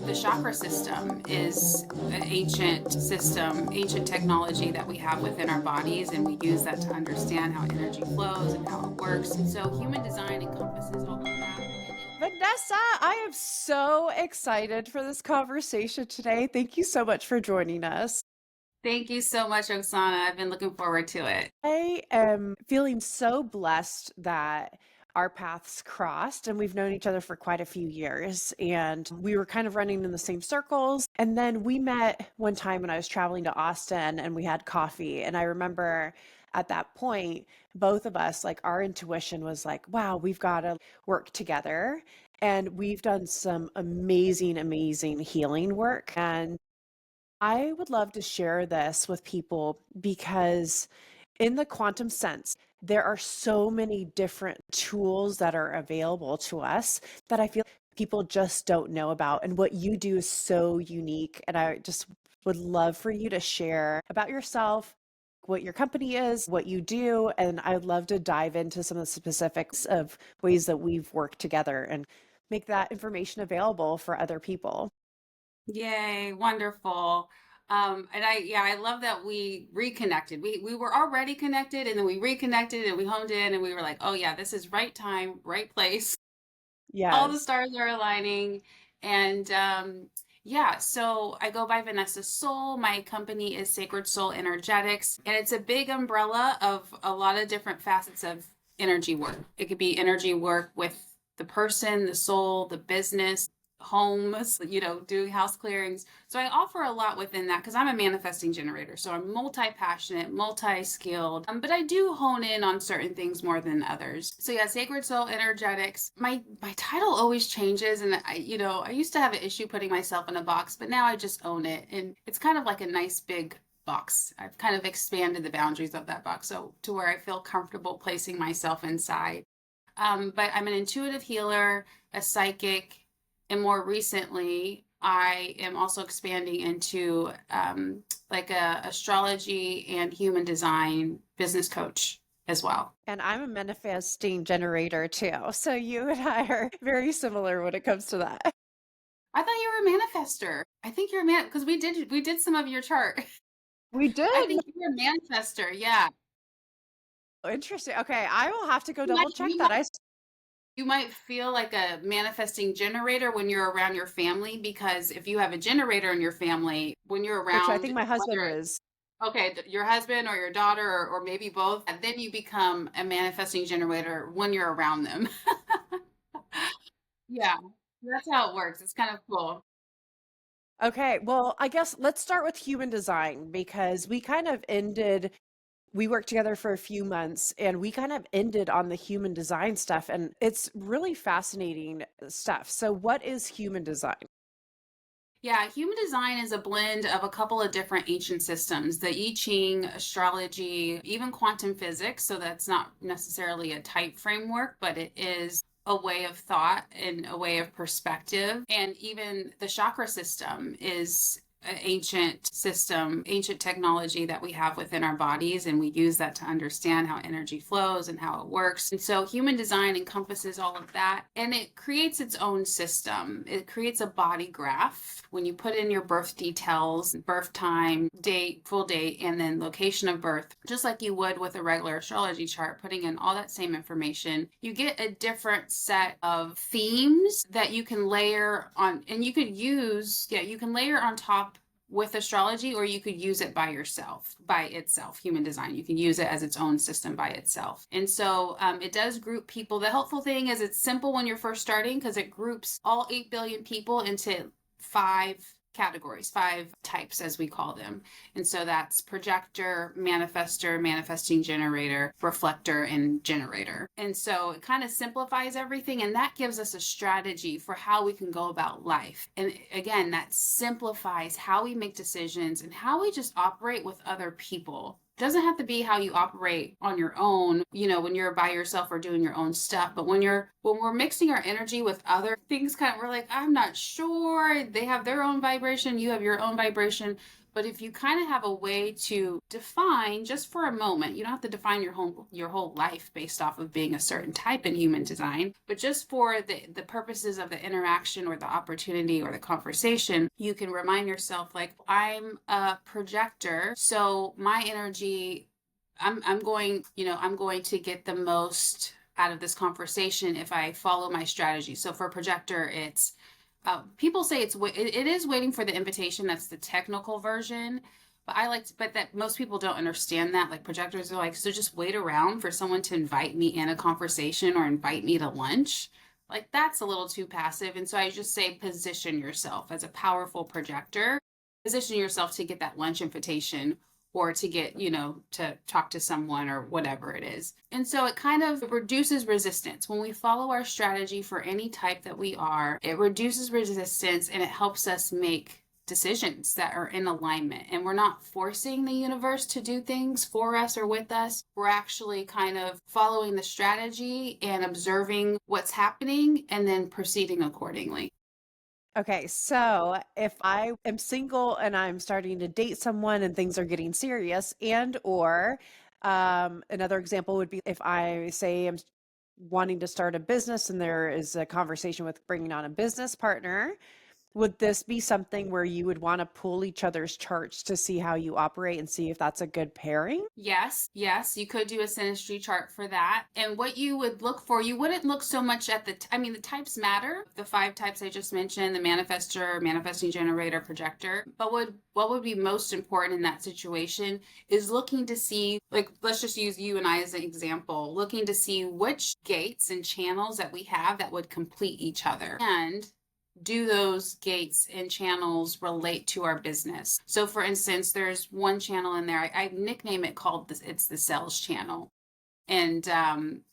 The chakra system is an ancient system, ancient technology that we have within our bodies, and we use that to understand how energy flows and how it works. And so human design encompasses all of that. Vanessa, I am so excited for this conversation today. Thank you so much for joining us. Thank you so much, Oksana. I've been looking forward to it. I am feeling so blessed that our paths crossed and we've known each other for quite a few years. And we were kind of running in the same circles. And then we met one time when I was traveling to Austin and we had coffee. And I remember at that point, both of us, like our intuition was like, wow, we've got to work together. And we've done some amazing, amazing healing work. And I would love to share this with people because, in the quantum sense, there are so many different tools that are available to us that I feel people just don't know about. And what you do is so unique. And I just would love for you to share about yourself, what your company is, what you do. And I'd love to dive into some of the specifics of ways that we've worked together and make that information available for other people. Yay, wonderful. I love that we reconnected. We were already connected, and then we reconnected and we honed in and we were like, oh yeah, this is right time, right place. All the Yes. stars are aligning. And so I go by Vanessa Soul. My company is Sacred Soul Energetics, and it's a big umbrella of a lot of different facets of energy work. It could be energy work with the person, the soul, the business, homes, doing house clearings. So I offer a lot within that because I'm a manifesting generator. So I'm multi-passionate, multi-skilled, but I do hone in on certain things more than others. So yeah, Sacred Soul Energetics. My title always changes, and I used to have an issue putting myself in a box, but now I just own it, and it's kind of like a nice big box. I've kind of expanded the boundaries of that box so to where I feel comfortable placing myself inside. But I'm an intuitive healer, a psychic, and more recently, I am also expanding into like a astrology and human design business coach as well. And I'm a manifesting generator too. So you and I are very similar when it comes to that. I thought you were a manifester. I think you're a man because we did some of your chart. We I did. think you're a manifester. Yeah. Interesting. Okay, I will have to go You might, double check you that. might you might feel like a manifesting generator when you're around your family, because if you have a generator in your family, when you're Which I think around, my husband whether is. okay, your husband or your daughter, or maybe both, and then you become a manifesting generator when you're around them. Yeah, that's how it works. It's kind of cool. Okay, well, I guess let's start with human design because we worked together for a few months and we kind of ended on the human design stuff. And it's really fascinating stuff. So, what is human design? Yeah, human design is a blend of a couple of different ancient systems, the I Ching, astrology, even quantum physics. So that's not necessarily a type framework, but it is a way of thought and a way of perspective. And even the chakra system is an ancient system, ancient technology that we have within our bodies, and we use that to understand how energy flows and how it works. And so human design encompasses all of that, and it creates its own system. It creates a body graph. When you put in your birth details, birth time, date, full date, and then location of birth, just like you would with a regular astrology chart, putting in all that same information, you get a different set of themes that you can layer on, and you can layer on top with astrology, or you could use it by itself. Human design, you can use it as its own system by itself. And so it does group people. The helpful thing is it's simple when you're first starting because it groups all 8 billion people into 5 categories, 5 types as we call them. And so that's projector, manifester, manifesting generator, reflector, and generator. And so it kind of simplifies everything, and that gives us a strategy for how we can go about life. And again, that simplifies how we make decisions and how we just operate with other people. It doesn't have to be how you operate on your own, when you're by yourself or doing your own stuff. But when we're mixing our energy with other things, we're like, I'm not sure. They have their own vibration, you have your own vibration. But if you kind of have a way to define just for a moment, you don't have to define your whole life based off of being a certain type in human design, but just for the purposes of the interaction or the opportunity or the conversation, you can remind yourself like, I'm a projector, so my energy, I'm going, I'm going to get the most out of this conversation if I follow my strategy. So for projector, it's people say it is waiting for the invitation. That's the technical version. But but that most people don't understand that. Like projectors are like, so just wait around for someone to invite me in a conversation or invite me to lunch. Like that's a little too passive. And so I just say position yourself as a powerful projector. Position yourself to get that lunch invitation or to get, to talk to someone or whatever it is. And so it kind of reduces resistance. When we follow our strategy for any type that we are, it reduces resistance and it helps us make decisions that are in alignment. And we're not forcing the universe to do things for us or with us. We're actually kind of following the strategy and observing what's happening and then proceeding accordingly. Okay, so if I am single and I'm starting to date someone and things are getting serious, and or another example would be if I say I'm wanting to start a business and there is a conversation with bringing on a business partner, would this be something where you would want to pull each other's charts to see how you operate and see if that's a good pairing? Yes, yes, you could do a synastry chart for that. And what you would look for, you wouldn't look so much at I mean, the types matter, the 5 types I just mentioned, the manifestor, manifesting generator, projector. But what would be most important in that situation is looking to see, like, let's just use you and I as an example, looking to see which gates and channels that we have that would complete each other. And do those gates and channels relate to our business? So for instance, there's one channel in there, I nickname it called it's the sales channel. And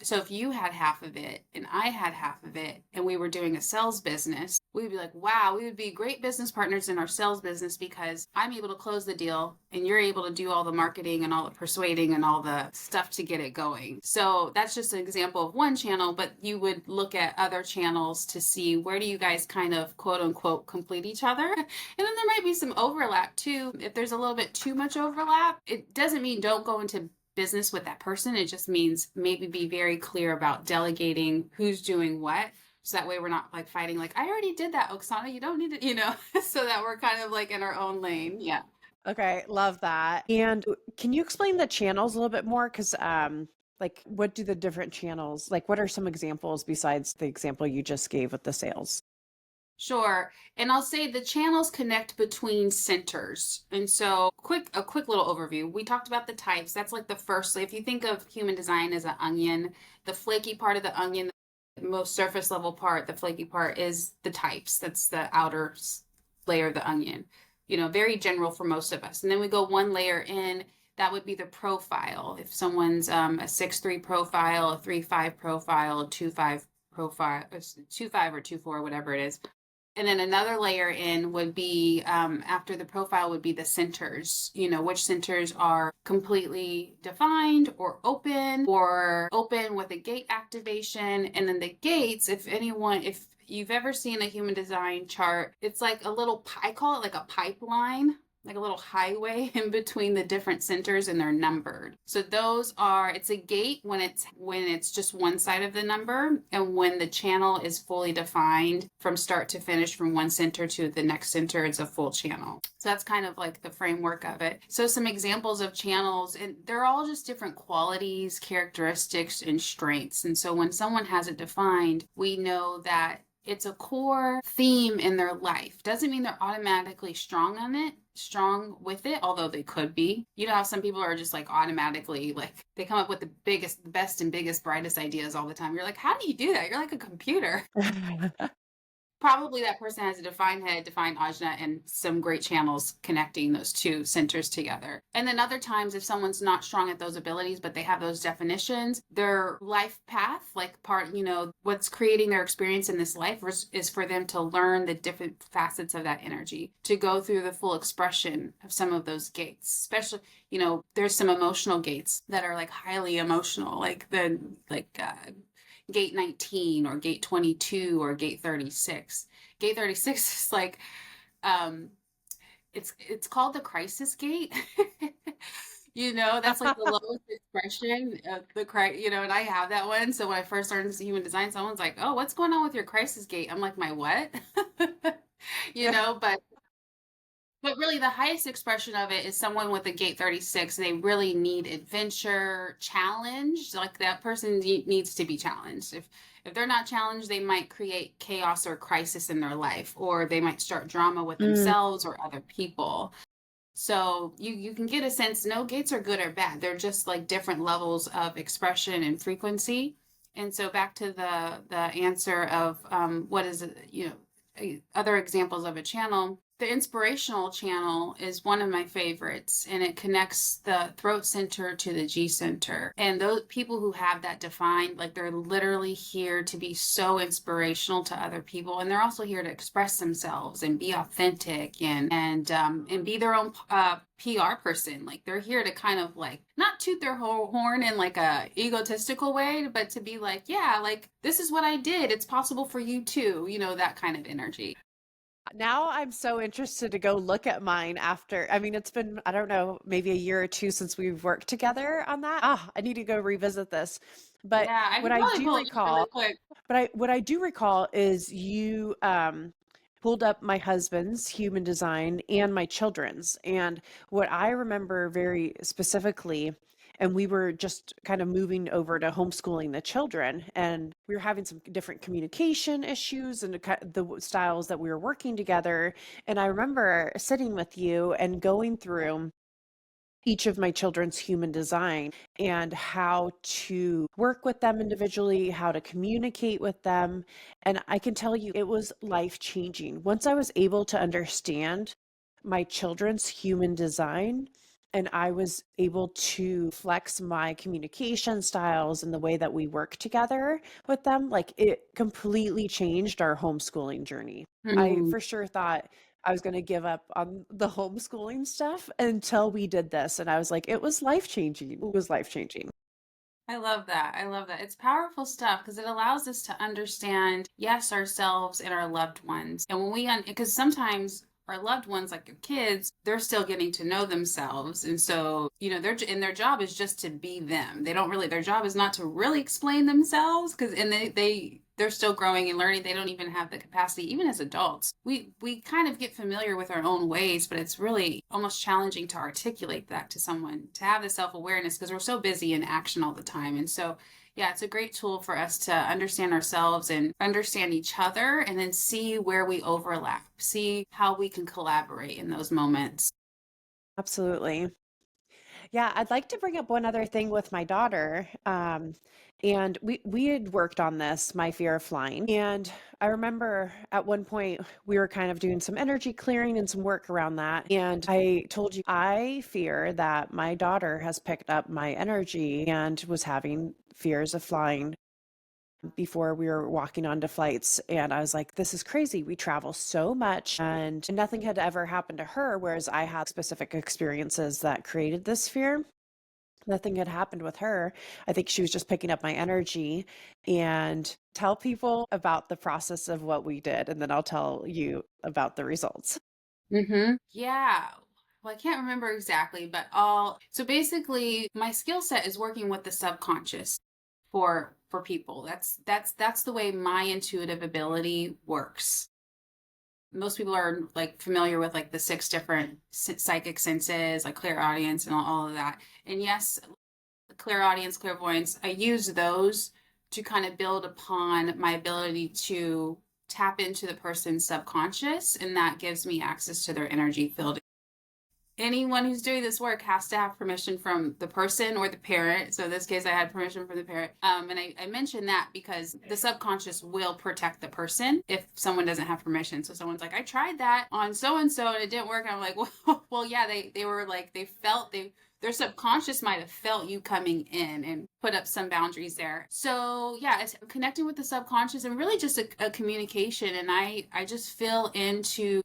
so if you had half of it and I had half of it and we were doing a sales business, we would be like, wow, we would be great business partners in our sales business because I'm able to close the deal and you're able to do all the marketing and all the persuading and all the stuff to get it going. So that's just an example of one channel, but you would look at other channels to see where do you guys kind of quote unquote complete each other. And then there might be some overlap too. If there's a little bit too much overlap, it doesn't mean don't go into business with that person. It just means maybe be very clear about delegating who's doing what. So that way we're not like fighting, like, I already did that, Oksana. You don't need it, so that we're kind of like in our own lane. Yeah. Okay, love that. And can you explain the channels a little bit more? Because like what do the different channels, like what are some examples besides the example you just gave with the sales? Sure. And I'll say the channels connect between centers. And so a quick little overview. We talked about the types. That's like the first. If you think of human design as an onion, the flaky part of the onion, the most surface level part, the flaky part is the types. That's the outer layer of the onion. Very general for most of us. And then we go one layer in, that would be the profile. If someone's a 6-3 profile, a 3-5 profile, a 2-5 profile, 2-5 or 2-4, whatever it is. And then another layer in would be after the profile would be the centers, which centers are completely defined or open with a gate activation. And then the gates, if you've ever seen a human design chart, it's like I call it like a pipeline, like a little highway in between the different centers, and they're numbered. So it's a gate when it's just one side of the number, and when the channel is fully defined from start to finish from one center to the next center, it's a full channel. So that's kind of like the framework of it. So some examples of channels, and they're all just different qualities, characteristics, and strengths. And so when someone has it defined, we know that it's a core theme in their life. Doesn't mean they're automatically strong with it, although they could be. You know how some people are just like automatically, like they come up with the best and biggest, brightest ideas all the time. You're like, how do you do that? You're like a computer. Probably that person has a defined head, defined ajna, and some great channels connecting those two centers together. And then other times, if someone's not strong at those abilities, but they have those definitions, their life path, what's creating their experience in this life is for them to learn the different facets of that energy, to go through the full expression of some of those gates. Especially, there's some emotional gates that are like highly emotional, like gate 19 or gate 22 or gate 36. Gate 36 is like It's called the crisis gate. That's like the lowest expression of and I have that one. So when I first learned human design, someone's like, "Oh, what's going on with your crisis gate?" I'm like, "My what?" You know, but really, the highest expression of it is someone with a gate 36. They really need adventure, challenge. Like that person needs to be challenged. If they're not challenged, they might create chaos or crisis in their life, or they might start drama with Mm, themselves or other people. So you can get a sense no gates are good or bad. They're just like different levels of expression and frequency. And so back to the answer of what is it, other examples of a channel. The inspirational channel is one of my favorites, and it connects the throat center to the G center. And those people who have that defined, like they're literally here to be so inspirational to other people, and they're also here to express themselves and be authentic and be their own PR person. Like they're here to kind of like not toot their horn in like a egotistical way, but to be like, yeah, like this is what I did. It's possible for you too. That kind of energy. now I'm so interested to go look at mine after. I mean, it's been, I don't know, maybe a year or two since we've worked together on that. I need to go revisit this. But Yeah, I what could I probably do pull it up really recall, quick. what I do recall is you pulled up my husband's human design and my children's. And what I remember very specifically, and we were just kind of moving over to homeschooling the children, and we were having some different communication issues and the styles that we were working together. And I remember sitting with you and going through each of my children's human design and how to work with them individually, how to communicate with them. And I can tell you, it was life changing. Once I was able to understand my children's human design, and I was able to flex my communication styles and the way that we work together with them, like it completely changed our homeschooling journey. I Hmm. for sure thought I was going to give up on the homeschooling stuff until we did this. And I was like, it was life changing. It was life changing. I love that. I love that. It's powerful stuff because it allows us to understand, yes, ourselves and our loved ones. And when because sometimes our loved ones, like your kids, they're still getting to know themselves. And so, their job is just to be them. They don't really, their job is not to really explain themselves and they're still growing and learning. They don't even have the capacity, even as adults. We kind of get familiar with our own ways, but it's really almost challenging to articulate that to someone, to have the self-awareness because we're so busy in action all the time. And so, yeah, it's a great tool for us to understand ourselves and understand each other and then see where we overlap, see how we can collaborate in those moments. Absolutely. Yeah, I'd like to bring up one other thing with my daughter. And we had worked on this, my fear of flying. And I remember at one point we were kind of doing some energy clearing and some work around that. And I told you I fear that my daughter has picked up my energy and was having fears of flying before we were walking onto flights. And I was like, this is crazy. We travel so much and nothing had ever happened to her, whereas I had specific experiences that created this fear. Nothing had happened with her. I think she was just picking up my energy. And tell people about the process of what we did, and then I'll tell you about the results. Yeah. Well, I can't remember exactly, but all so basically my skill set is working with the subconscious for people. That's the way my intuitive ability works. Most people are like familiar with like the six different psychic senses, like clairaudience and all of that. And yes, clairaudience, clairvoyance, I use those to kind of build upon my ability to tap into the person's subconscious, and that gives me access to their energy field. Anyone who's doing this work has to have permission from the person or the parent. So in this case, I had permission from the parent. And I mentioned that because the subconscious will protect the person if someone doesn't have permission. So someone's like, I tried that on so and so and it didn't work. And I'm like, well, yeah, they were like, their subconscious might have felt you coming in and put up some boundaries there. So yeah, it's connecting with the subconscious and really just a communication. And I just feel into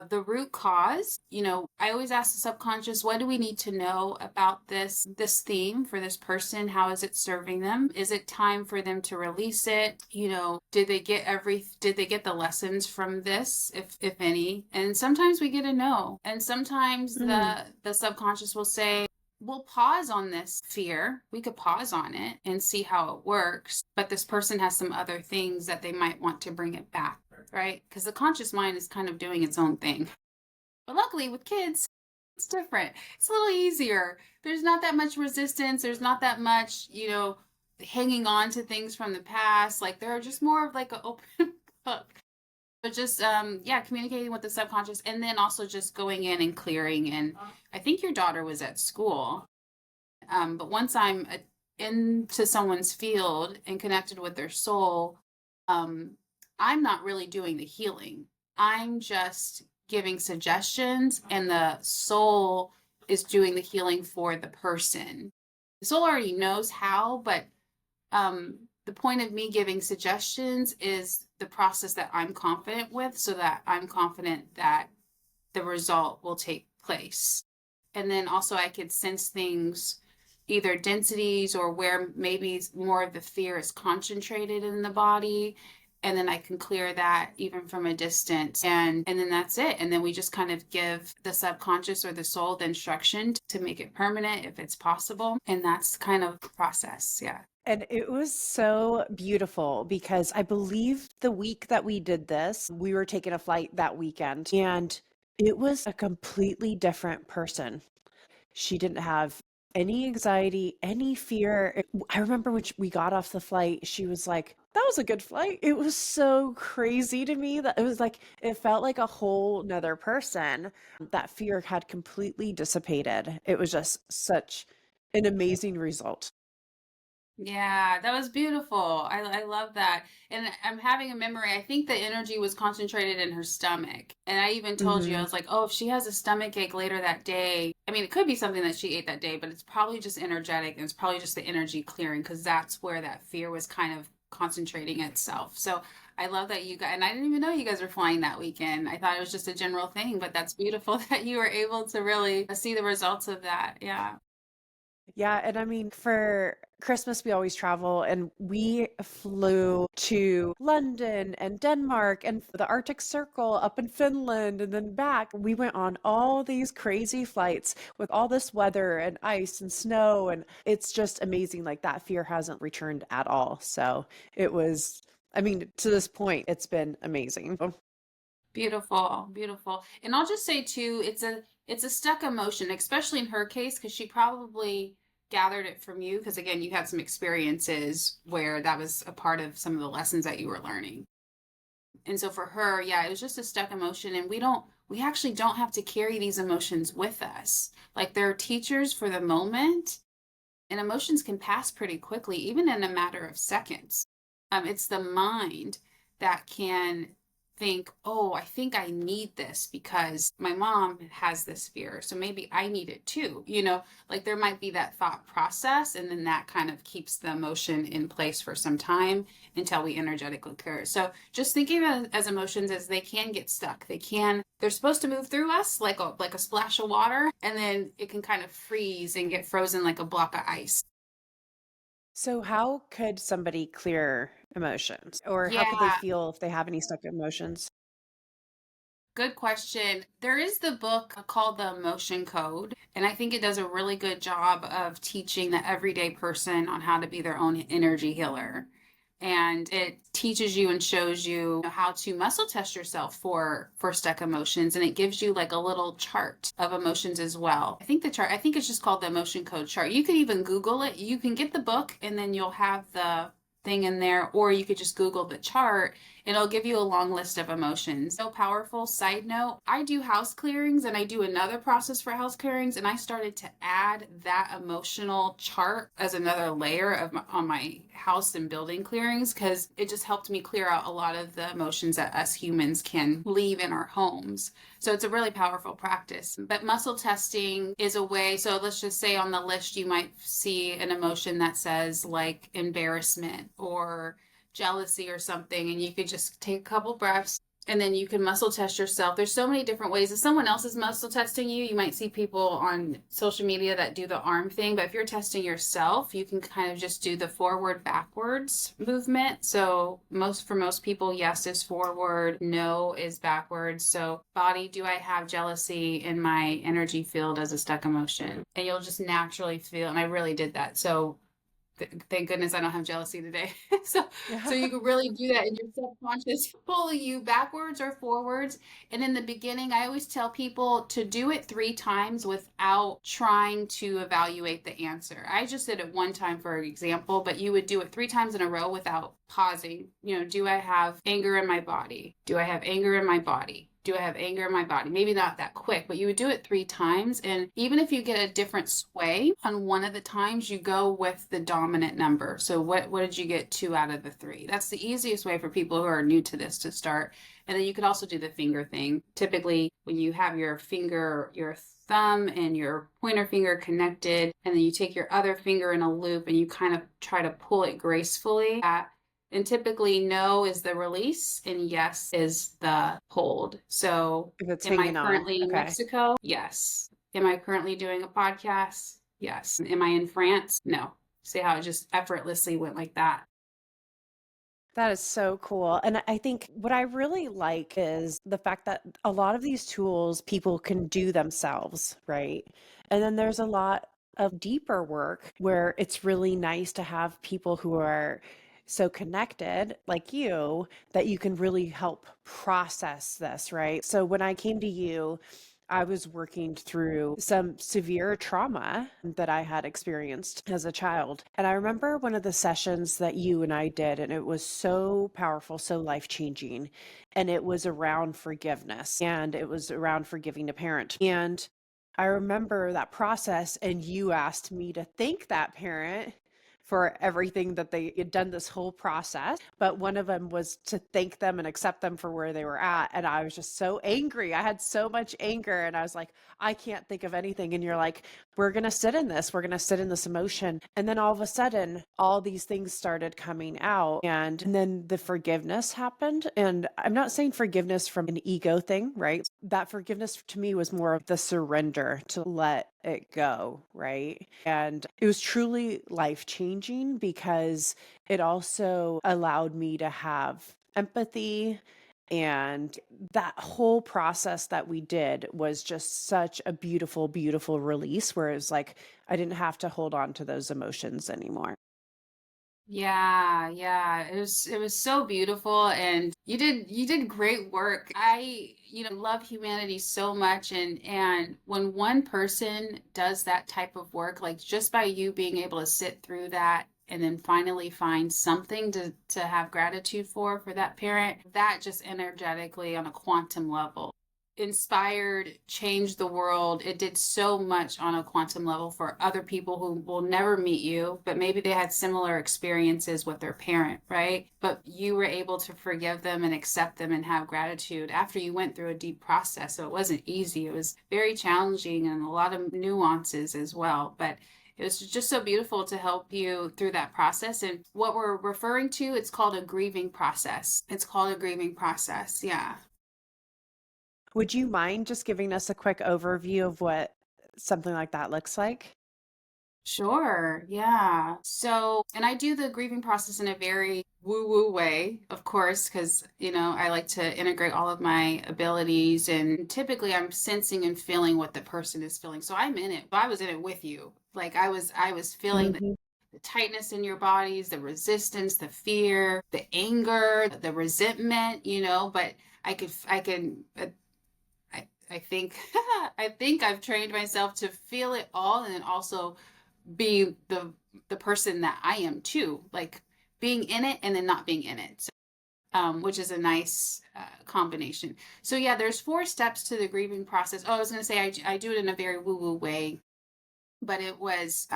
the root cause. I always ask the subconscious, what do we need to know about this theme for this person? How is it serving them? Is it time for them to release it? Did they get the lessons from this, if any? And sometimes we get a no. And sometimes Mm. the subconscious will say, we'll pause on this fear. We could pause on it and see how it works. But this person has some other things that they might want to bring it back, right? Because the conscious mind is kind of doing its own thing. But luckily with kids, it's different. It's a little easier. There's not that much resistance. There's not that much, hanging on to things from the past. Like they're just more of like an open book. But just yeah, communicating with the subconscious, and then also just going in and clearing. And I think your daughter was at school. But once I'm into someone's field and connected with their soul, I'm not really doing the healing. I'm just giving suggestions, and the soul is doing the healing for the person. The soul already knows how, but the point of me giving suggestions is the process that I'm confident with, so that I'm confident that the result will take place. And then also I could sense things, either densities or where maybe more of the fear is concentrated in the body. And then I can clear that even from a distance. And then that's it. And then we just kind of give the subconscious or the soul the instruction to make it permanent if it's possible. And that's kind of the process. Yeah. And it was so beautiful because I believe the week that we did this, we were taking a flight that weekend and it was a completely different person. She didn't have any anxiety, any fear. I remember when we got off the flight, she was like, that was a good flight. It was so crazy to me that it was like, it felt like a whole nother person. That fear had completely dissipated. It was just such an amazing result. Yeah, that was beautiful. I love that. And I'm having a memory. I think the energy was concentrated in her stomach. And I even told you, I Hmm. was like, oh, if she has a stomach ache later that day, I mean, it could be something that she ate that day, but it's probably just energetic, and it's probably just the energy clearing, because that's where that fear was kind of concentrating itself. So I love that you guys, and I didn't even know you guys were flying that weekend. I thought it was just a general thing, but that's beautiful that you were able to really see the results of that. Yeah. Yeah, and I mean, for Christmas, we always travel, and we flew to London and Denmark and the Arctic Circle up in Finland and then back. We went on all these crazy flights with all this weather and ice and snow, and it's just amazing. Like that fear hasn't returned at all. So it was, I mean, to this point, it's been amazing. Beautiful, beautiful. And I'll just say too, it's a stuck emotion, especially in her case, because she probably gathered it from you, because again, you had some experiences where that was a part of some of the lessons that you were learning. And so for her, yeah, it was just a stuck emotion, and we actually don't have to carry these emotions with us. Like they're teachers for the moment, and emotions can pass pretty quickly, even in a matter of seconds. It's the mind that can think, oh, I think I need this because my mom has this fear. So maybe I need it too. Like there might be that thought process, and then that kind of keeps the emotion in place for some time until we energetically clear it. So just thinking of as emotions, as they can get stuck. They're supposed to move through us like a splash of water, and then it can kind of freeze and get frozen like a block of ice. So, how could somebody clear emotions, or how could they Yeah, feel if they have any stuck emotions? good question. There is the book called The Emotion Code, and I think it does a really good job of teaching the everyday person on how to be their own energy healer. And it teaches you and shows you how to muscle test yourself for stuck emotions, and it gives you like a little chart of emotions as well. I think it's just called the Emotion Code chart. You could even Google it. You can get the book, and then you'll have the thing in there, or you could just Google the chart. It'll give you a long list of emotions. So powerful. Side note, I do house clearings, and I do another process for house clearings, and I started to add that emotional chart as another layer on my house and building clearings, because it just helped me clear out a lot of the emotions that us humans can leave in our homes. So it's a really powerful practice. But muscle testing is a way. So let's just say on the list, you might see an emotion that says like embarrassment or jealousy or something, and you could just take a couple breaths, And then you can muscle test yourself. There's so many different ways. If someone else is muscle testing you, you might see people on social media that do the arm thing. But if you're testing yourself, you can kind of just do the forward backwards movement. So for most people, yes is forward, no is backwards. So body, do I have jealousy in my energy field as a stuck emotion? And you'll just naturally feel, and I really did that. So thank goodness I don't have jealousy today. So you can really do that in your subconscious, pulling you backwards or forwards. And in the beginning, I always tell people to do it 3 times without trying to evaluate the answer. I just did it 1 time for example, but you would do it 3 times in a row without pausing. Do I have anger in my body? Do I have anger in my body? Do I have anger in my body? Maybe not that quick, but you would do it 3 times. And even if you get a different sway on one of the times, you go with the dominant number. So what did you get 2 out of the 3? That's the easiest way for people who are new to this to start. And then you could also do the finger thing. Typically, when you have your thumb and your pointer finger connected, and then you take your other finger in a loop and you kind of try to pull it gracefully. And typically no is the release and yes is the hold. So If it's am I hanging on. currently in Okay. Mexico? Yes. Am I currently doing a podcast? Yes. Am I in France? No. See how it just effortlessly went like that. That is so cool. And I think what I really like is the fact that a lot of these tools people can do themselves, right? And then there's a lot of deeper work where it's really nice to have people who are so connected, like you, that you can really help process this, right? So when I came to you, I was working through some severe trauma that I had experienced as a child. And I remember one of the sessions that you and I did, and it was so powerful, so life changing. And it was around forgiveness, and it was around forgiving a parent. And I remember that process, and you asked me to thank that parent for everything that they had done this whole process. But one of them was to thank them and accept them for where they were at. And I was just so angry. I had so much anger. And I was like, I can't think of anything. And you're like, we're going to sit in this. We're going to sit in this emotion. And then all of a sudden, all these things started coming out. And then the forgiveness happened. And I'm not saying forgiveness from an ego thing, right? That forgiveness to me was more of the surrender to let it go, right? And it was truly life changing because it also allowed me to have empathy. And that whole process that we did was just such a beautiful, beautiful release where it was like, I didn't have to hold on to those emotions anymore. Yeah, yeah. It was so beautiful and you did great work. I, love humanity so much and when one person does that type of work, like just by you being able to sit through that and then finally find something to have gratitude for that parent, that just energetically on a quantum level inspired, changed the world. It did so much on a quantum level for other people who will never meet you, but maybe they had similar experiences with their parent, right? But you were able to forgive them and accept them and have gratitude after you went through a deep process. So it wasn't easy. It was very challenging and a lot of nuances as well. But it was just so beautiful to help you through that process. And what we're referring to, it's called a grieving process. It's called a grieving process. Yeah. Would you mind just giving us a quick overview of what something like that looks like? Sure. Yeah. So, and I do the grieving process in a very woo-woo way, of course, because, I like to integrate all of my abilities and typically I'm sensing and feeling what the person is feeling. So I'm in it. I was in it with you. Like I was feeling Mhm. the tightness in your bodies, the resistance, the fear, the anger, the resentment, but I think I think I've trained myself to feel it all and then also be the person that I am too, like being in it and then not being in it, which is a nice combination. So yeah, there's 4 steps to the grieving process. Oh, I was going to say I do it in a very woo woo way, but it was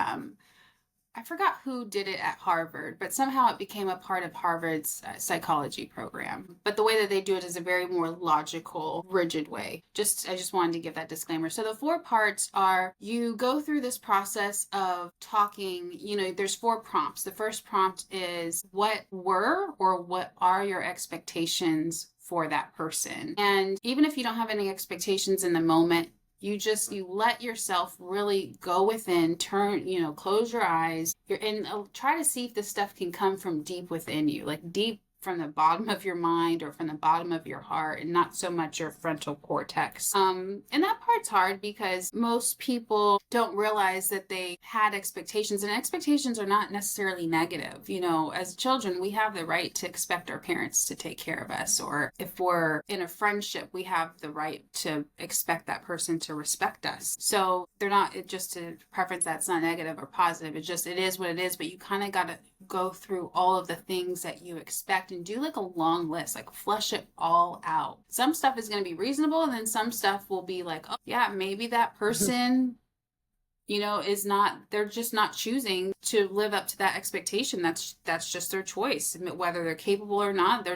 I forgot who did it at Harvard, but somehow it became a part of Harvard's psychology program. But the way that they do it is a very more logical, rigid way. I just wanted to give that disclaimer. So the 4 parts are you go through this process of talking, there's 4 prompts. The first prompt is what were or what are your expectations for that person. And even if you don't have any expectations in the moment, you let yourself really go within, close your eyes, and try to see if this stuff can come from deep within you, like deep from the bottom of your mind or from the bottom of your heart, and not so much your frontal cortex. And that part's hard because most people don't realize that they had expectations, and expectations are not necessarily negative. As children, we have the right to expect our parents to take care of us, or if we're in a friendship, we have the right to expect that person to respect us. So they're not, just to preference, that's not negative or positive. It is what it is, but you kind of got to go through all of the things that you expect and do like a long list, like flush it all out. Some stuff is going to be reasonable, and then some stuff will be like, oh yeah, maybe that person they're just not choosing to live up to that expectation. That's just their choice. Whether they're capable or not,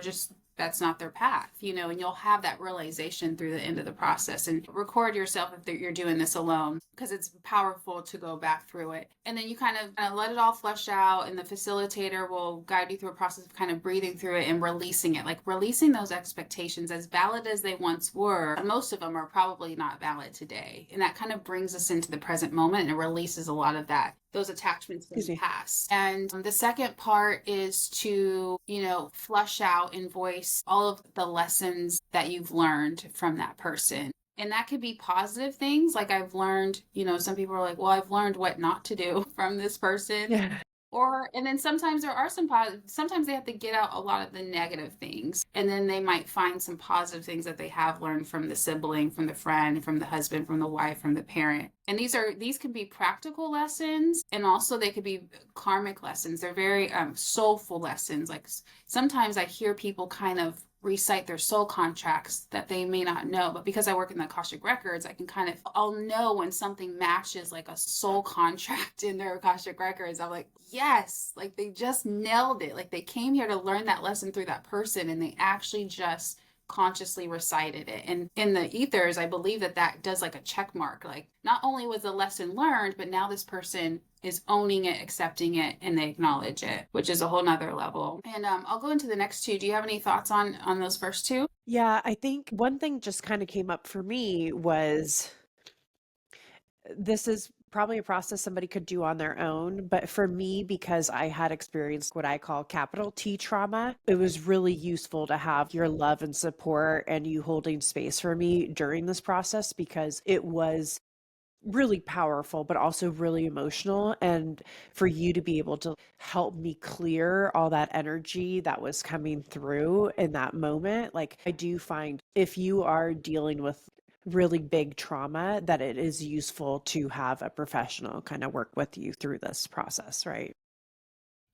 that's not their path, and you'll have that realization through the end of the process. And record yourself if you're doing this alone, because it's powerful to go back through it. And then you kind of let it all flush out, and the facilitator will guide you through a process of kind of breathing through it and releasing it, like releasing those expectations, as valid as they once were. Most of them are probably not valid today. And that kind of brings us into the present moment, and it releases a lot of those attachments from the past. And the second part is to, flush out and voice all of the lessons that you've learned from that person. And that could be positive things. Like I've learned, some people are like, well, I've learned what not to do from this person. Yeah. And then sometimes there are sometimes they have to get out a lot of the negative things. And then they might find some positive things that they have learned from the sibling, from the friend, from the husband, from the wife, from the parent. And these can be practical lessons, and also they could be karmic lessons. They're very soulful lessons. Like sometimes I hear people kind of recite their soul contracts that they may not know, but because I work in the Akashic records, I'll know when something matches like a soul contract in their Akashic records. I'm like, yes, like they just nailed it. Like they came here to learn that lesson through that person, and they actually just consciously recited it. And in the ethers, I believe that does like a check mark. Like not only was the lesson learned, but now this person is owning it, accepting it, and they acknowledge it, which is a whole nother level. And I'll go into the next two. Do you have any thoughts on those first two? Yeah, I think one thing just kind of came up for me was, this is probably a process somebody could do on their own. But for me, because I had experienced what I call capital T trauma, it was really useful to have your love and support and you holding space for me during this process, because it was really powerful, but also really emotional. And for you to be able to help me clear all that energy that was coming through in that moment. Like I do find if you are dealing with really big trauma, that it is useful to have a professional kind of work with you through this process, right?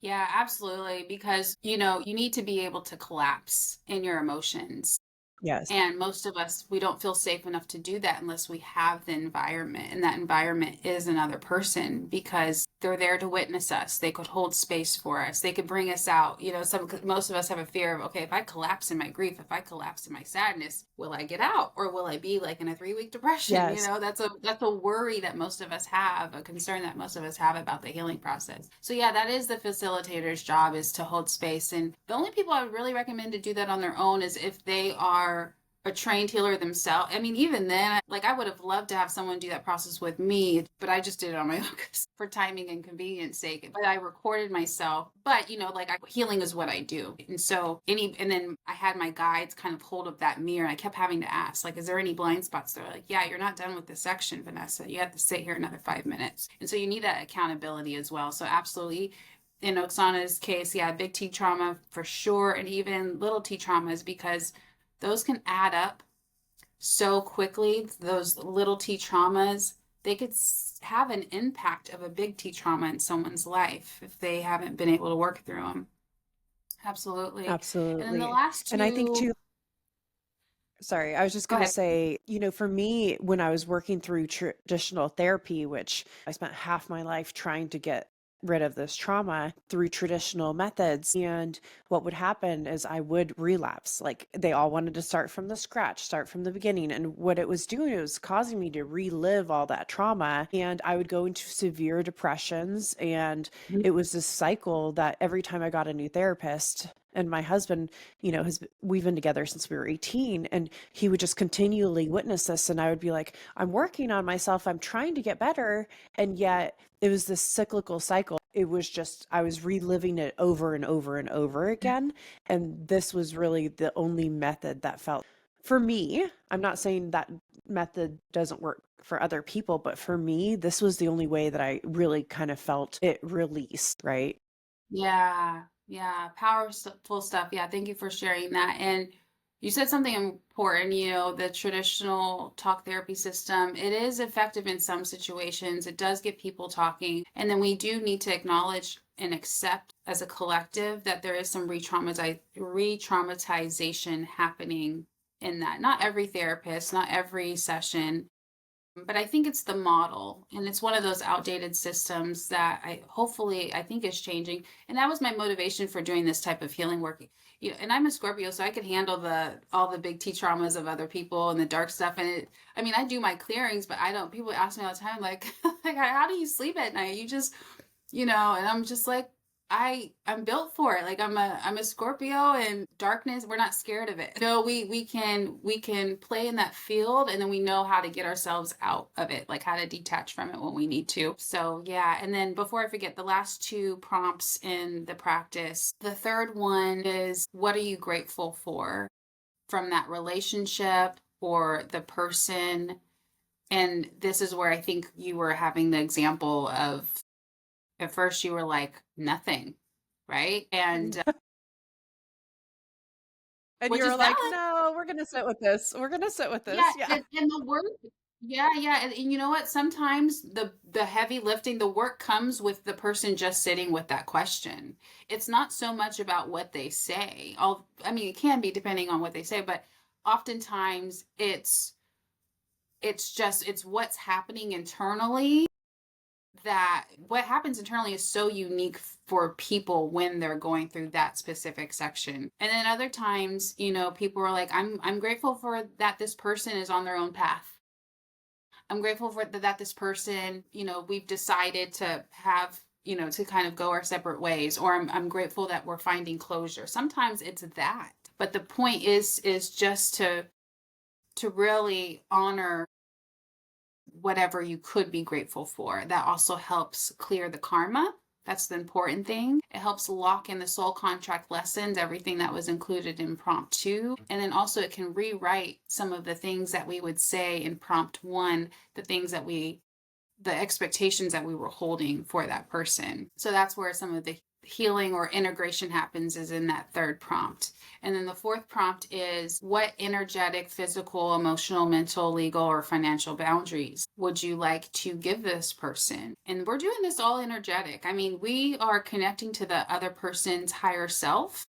Yeah, absolutely. Because, you need to be able to collapse in your emotions. Yes. And most of us, we don't feel safe enough to do that unless we have the environment. And that environment is another person, because they're there to witness us. They could hold space for us. They could bring us out. Most of us have a fear of, okay, if I collapse in my grief, if I collapse in my sadness, will I get out? Or will I be like in a 3-week depression? Yes. That's a worry that most of us have, a concern that most of us have about the healing process. So yeah, that is the facilitator's job, is to hold space. And the only people I would really recommend to do that on their own is if they are a trained healer themselves. I mean, even then, like I would have loved to have someone do that process with me, but I just did it on my own for timing and convenience sake. But I recorded myself. But healing is what I do, and so and then I had my guides kind of hold up that mirror, and I kept having to ask, like, is there any blind spots? They're like, yeah, you're not done with this section, Vanessa. You have to sit here another 5 minutes, and so you need that accountability as well. So absolutely. In Oksana's case, yeah, big T trauma for sure, and even little T traumas, because those can add up so quickly. Those little T traumas, they could have an impact of a big T trauma in someone's life if they haven't been able to work through them. Absolutely. Absolutely. And then the last two. And I think too, sorry, I was just going to say, for me, when I was working through traditional therapy, which I spent half my life trying to get rid of this trauma through traditional methods. And what would happen is I would relapse. Like they all wanted to start from the scratch, start from the beginning. And what it was doing, it was causing me to relive all that trauma. And I would go into severe depressions. And it was this cycle that every time I got a new therapist, And my husband, we've been together since we were 18, and he would just continually witness this. And I would be like, I'm working on myself. I'm trying to get better. And yet it was this cyclical cycle. It was just, I was reliving it over and over and over again. And this was really the only method that felt for me. I'm not saying that method doesn't work for other people, but for me, this was the only way that I really kind of felt it released, right? Yeah, yeah, powerful stuff. Yeah, thank you for sharing that. And you said something important, the traditional talk therapy system, it is effective in some situations. It does get people talking. And then we do need to acknowledge and accept as a collective that there is some re-traumatization happening in that. Not every therapist, not every session, but I think it's the model, and it's one of those outdated systems that I think is changing. And that was my motivation for doing this type of healing work. And I'm a Scorpio, so I could handle all the big T traumas of other people and the dark stuff. And I mean, I do my clearings, but I don't. People ask me all the time, like, like, how do you sleep at night? You just, and I'm just like, I'm built for it. Like I'm a Scorpio, and darkness, we're not scared of it. No, we can play in that field, and then we know how to get ourselves out of it, like how to detach from it when we need to. So yeah, and then before I forget, the last two prompts in the practice, the third one is, what are you grateful for from that relationship or the person? And this is where I think you were having the example of, at first you were like, nothing, right? And And which you is were like, valid. no, we're going to sit with this. We're going to sit with Yeah, this. Yeah. and the work, yeah, yeah, and you know what? Sometimes the heavy lifting, the work comes with the person just sitting with that question. It's not so much about what they say. I mean, it can be depending on what they say, but oftentimes it's what's happening internally. That what happens internally is so unique for people when they're going through that specific section. And then other times, people are like, I'm grateful for that this person is on their own path. I'm grateful for that this person, we've decided to have, to kind of go our separate ways, or I'm grateful that we're finding closure. Sometimes it's that. But the point is just to really honor whatever you could be grateful for. That also helps clear the karma. That's the important thing. It helps lock in the soul contract lessons, everything that was included in prompt 2. And then also it can rewrite some of the things that we would say in prompt 1, the expectations that we were holding for that person. So that's where some of the healing or integration happens, is in that third prompt. And then the fourth prompt is, what energetic, physical, emotional, mental, legal, or financial boundaries would you like to give this person? And we're doing this all energetic. I mean, we are connecting to the other person's higher self.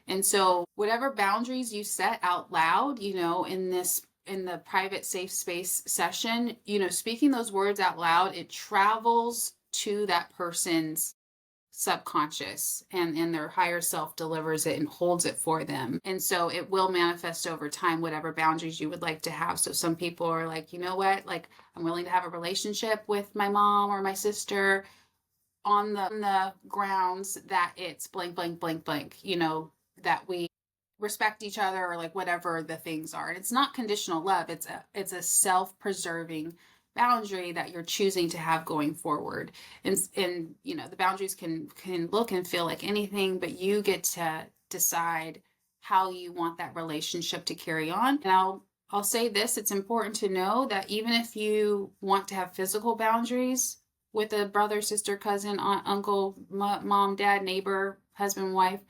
And so whatever boundaries you set out loud, in the private safe space session, speaking those words out loud, it travels to that person's subconscious, and their higher self delivers it and holds it for them. And so it will manifest over time, whatever boundaries you would like to have. So some people are like, you know what, like, I'm willing to have a relationship with my mom or my sister on the grounds that it's blank, blank, blank, blank, that we respect each other, or like whatever the things are. And it's not conditional love. It's a self-preserving boundary that you're choosing to have going forward. And the boundaries can look and feel like anything, but you get to decide how you want that relationship to carry on. And I'll say this, it's important to know that even if you want to have physical boundaries with a brother, sister, cousin, aunt, uncle, mom, dad, neighbor, husband, wife,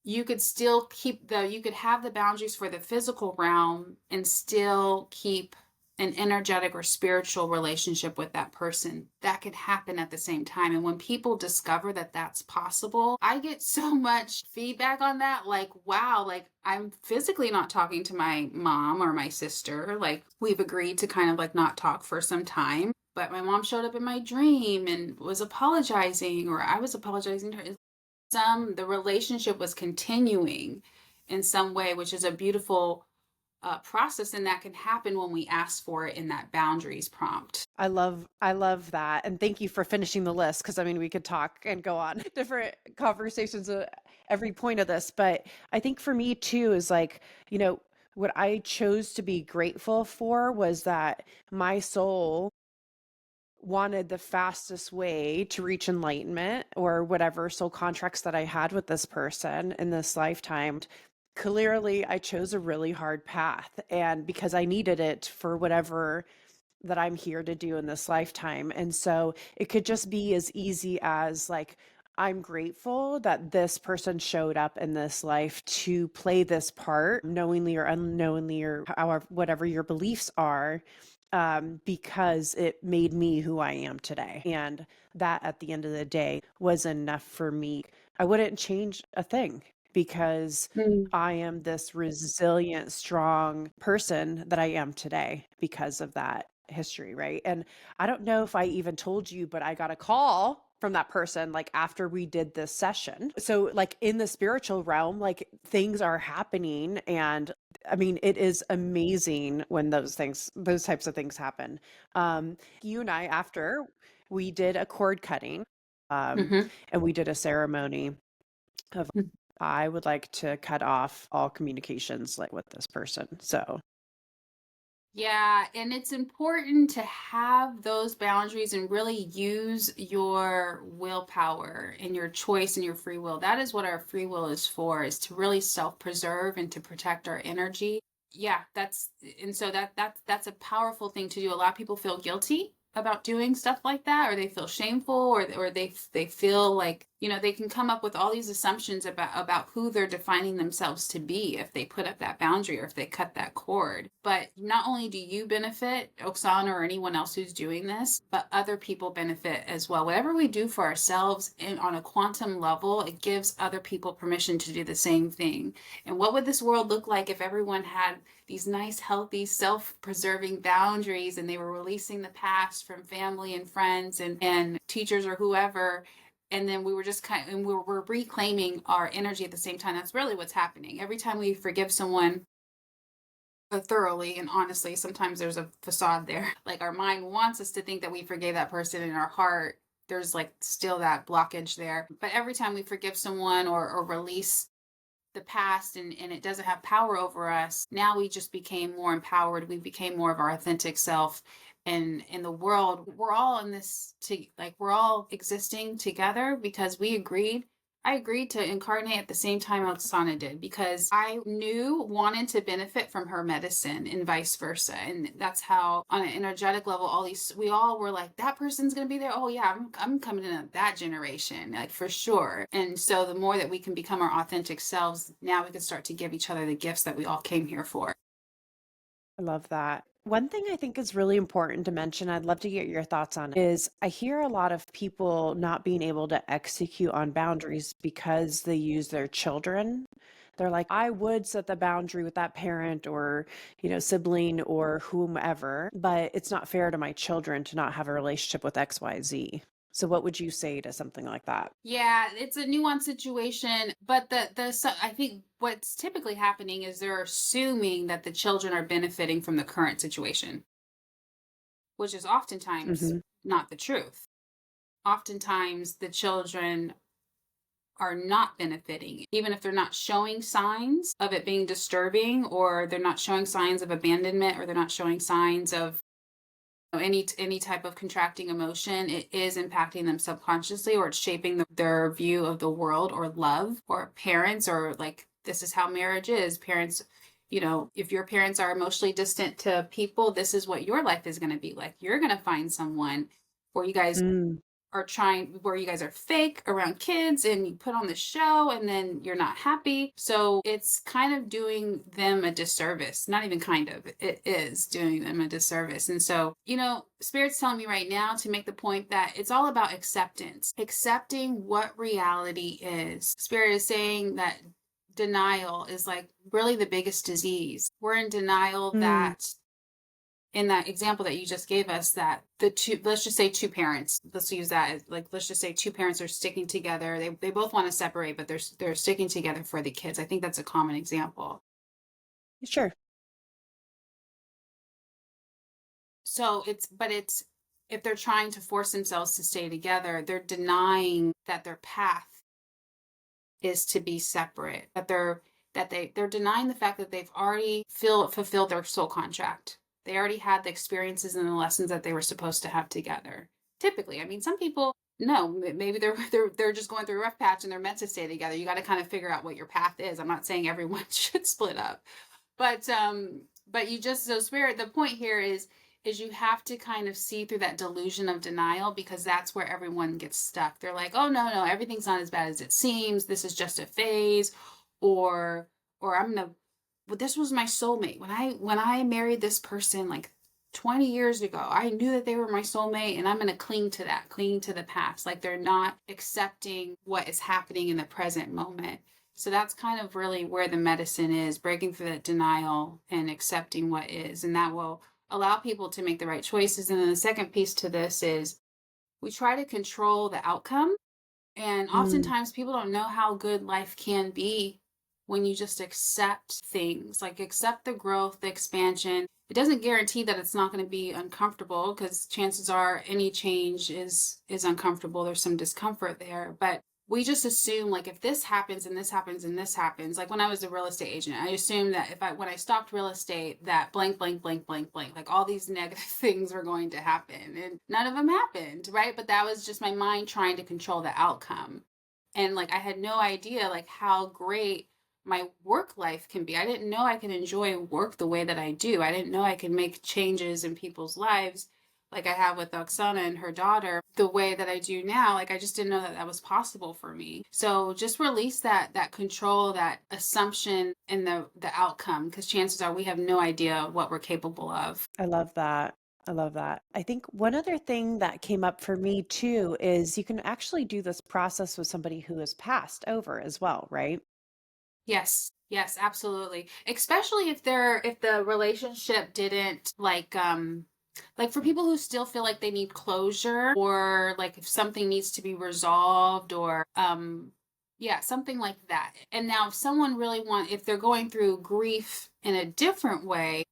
you could still you could have the boundaries for the physical realm and still keep an energetic or spiritual relationship with that person. That could happen at the same time. And when people discover that that's possible, I get so much feedback on that. Like, wow, like, I'm physically not talking to my mom or my sister. Like, we've agreed to kind of like not talk for some time. But my mom showed up in my dream and was apologizing, or I was apologizing to her. The relationship was continuing in some way, which is a beautiful process, and that can happen when we ask for it in that boundaries prompt. I love that. And thank you for finishing the list, because I mean, we could talk and go on different conversations. every point of this, but I think for me too is like, you know, what I chose to be grateful for was that my soul wanted the fastest way to reach enlightenment or whatever soul contracts that I had with this person in this lifetime. Clearly, I chose a really hard path, and because I needed it for whatever that I'm here to do in this lifetime. And so it could just be as easy as like, I'm grateful that this person showed up in this life to play this part, knowingly or unknowingly, or however, whatever your beliefs are, because it made me who I am today. And that at the end of the day was enough for me. I wouldn't change a thing because Mm. I am this resilient, strong person that I am today because of that history, right? And I don't know if I even told you, but I got a call from that person like after we did this session. So like in the spiritual realm, like things are happening, and I mean it is amazing when those types of things happen. You and I, after we did a cord cutting, um Hmm. and we did a ceremony of, I would like to cut off all communications like with this person. So Yeah, and it's important to have those boundaries and really use your willpower and your choice and your free will. That is what our free will is for, is to really self-preserve and to protect our energy. Yeah, and so that's a powerful thing to do. A lot of people feel guilty about doing stuff like that, or they feel shameful, or they feel like, they can come up with all these assumptions about who they're defining themselves to be if they put up that boundary or if they cut that cord. But not only do you benefit, Oksana, or anyone else who's doing this, but other people benefit as well. Whatever we do for ourselves and on a quantum level, it gives other people permission to do the same thing. And what would this world look like if everyone had these nice, healthy, self-preserving boundaries, and they were releasing the past from family and friends and teachers or whoever, and then we were just and we're reclaiming our energy at the same time. That's really what's happening. Every time we forgive someone thoroughly and honestly, sometimes there's a facade there. Like our mind wants us to think that we forgave that person, in our heart there's like still that blockage there. But every time we forgive someone or release the past, and it doesn't have power over us, now we just became more empowered. We became more of our authentic self. And in the world, we're all in this like we're all existing together because I agreed to incarnate at the same time Oksana did, because I wanted to benefit from her medicine and vice versa. And that's how, on an energetic level, we all were like, that person's going to be there. Oh yeah, I'm coming in that generation, like for sure. And so the more that we can become our authentic selves, now we can start to give each other the gifts that we all came here for. I love that. One thing I think is really important to mention, I'd love to get your thoughts on, is I hear a lot of people not being able to execute on boundaries because they use their children. They're like, I would set the boundary with that parent or, sibling or whomever, but it's not fair to my children to not have a relationship with XYZ. So what would you say to something like that? Yeah, it's a nuanced situation, but I think what's typically happening is they're assuming that the children are benefiting from the current situation, which is oftentimes Hmm. not the truth. Oftentimes the children are not benefiting, even if they're not showing signs of it being disturbing, or they're not showing signs of abandonment, or they're not showing signs of any type of contracting emotion. It is impacting them subconsciously, or it's shaping their view of the world or love or parents, or like, this is how marriage is. Parents, if your parents are emotionally distant to people, this is what your life is going to be like. You're going to find someone where you guys Mm, where you guys are fake around kids, and you put on the show, and then you're not happy. So it's kind of doing them a disservice. Not even kind of, it is doing them a disservice. And so, Spirit's telling me right now to make the point that it's all about acceptance, accepting what reality is. Spirit is saying that denial is like really the biggest disease. We're in denial mm, that, in that example that you just gave us, that let's just say two parents, let's use that as, like, let's just say two parents are sticking together. They both want to separate, but they're sticking together for the kids. I think that's a common example. sure. So it's if they're trying to force themselves to stay together, they're denying that their path is to be separate, they're denying the fact that they've already fulfilled their soul contract. They already had the experiences and the lessons that they were supposed to have together. Typically, I mean, some people no, maybe they're just going through a rough patch and they're meant to stay together. You got to kind of figure out what your path is. I'm not saying everyone should split up, but you just so spirit. The point here is you have to kind of see through that delusion of denial, because that's where everyone gets stuck. They're like, oh no, everything's not as bad as it seems. This is just a phase, or I'm gonna. Well, this was my soulmate when I married this person like 20 years ago. I knew that they were my soulmate, and I'm going to cling to the past. Like they're not accepting what is happening in the present moment. So that's kind of really where the medicine is, breaking through that denial and accepting what is. And that will allow people to make the right choices. And then the second piece to this is we try to control the outcome, and Mm, oftentimes people don't know how good life can be when you just accept things, like accept the growth, the expansion. It doesn't guarantee that it's not going to be uncomfortable, because chances are any change is uncomfortable. There's some discomfort there, but we just assume like if this happens and this happens and this happens, like when I was a real estate agent, I assumed that if I when I stopped real estate, that blank blank blank blank blank, like all these negative things were going to happen, and none of them happened, right? But that was just my mind trying to control the outcome. And like I had no idea like how great my work life can be. I didn't know I could enjoy work the way that I do. I didn't know I could make changes in people's lives like I have with Oksana and her daughter the way that I do now. Like I just didn't know that that was possible for me. So just release that control, that assumption in the outcome, because chances are we have no idea what we're capable of. I love that. I love that. I think one other thing that came up for me too is you can actually do this process with somebody who has passed over as well, right? Yes. Yes, absolutely. Especially if the relationship didn't like for people who still feel like they need closure, or like if something needs to be resolved, or yeah, something like that. And now if someone really if they're going through grief in a different way,